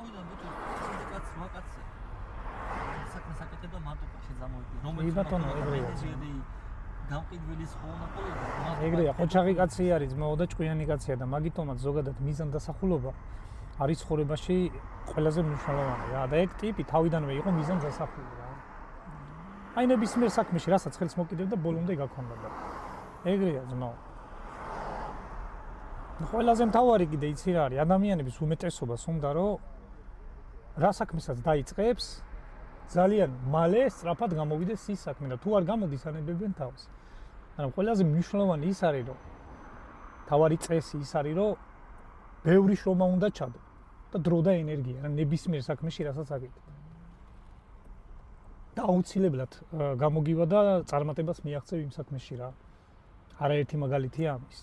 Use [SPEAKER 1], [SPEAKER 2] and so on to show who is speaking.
[SPEAKER 1] გვიდან ბიჭო სინდიკატს ვაკაცე საქმე საკეთება მარტოყაში წამოვიდი
[SPEAKER 2] კი ბატონო, ეგრეა.
[SPEAKER 1] გამყიდველის ხოლმე
[SPEAKER 2] ეგრეა, ხოჩაღი კაცი არის, ძმაო და ჭკვიანი კაცია და მაგიტომაც ზოგადად მიზანდასახულობა არის ცხოვრებაში ყველაზე მნიშვნელოვანი რა და ეგ ტიპი თავიდანვე იყო მიზანდასახული რა. აი ნებისმიერ საქმეში რასაც ხელს მოკიდებ და ბოლომდე გაქონდა. ეგრეა ძმაო. ყველაზე მთავარი კიდე იცი რა არის, ადამიანების უმეტესობას უნდა რომ რა საქმესაც დაიწყებს ძალიან მალე სწრაფად გამოვიდეს ის საქმე და თუ არ გამოდის ანებებენ თავს. მაგრამ ყველაზე მნიშვნელოვანი ის არის რომ თავარი წესი ის არის რომ ბევრი შრომა უნდა ჩადო და დრო და ენერგია რა ნებისმიერ საქმეში რასაც აკეთებ. და აუცილებლად გამოგივა და წარმატებას მიაღწევ იმ საქმეში რა. არაერთი მაგალითია ამის.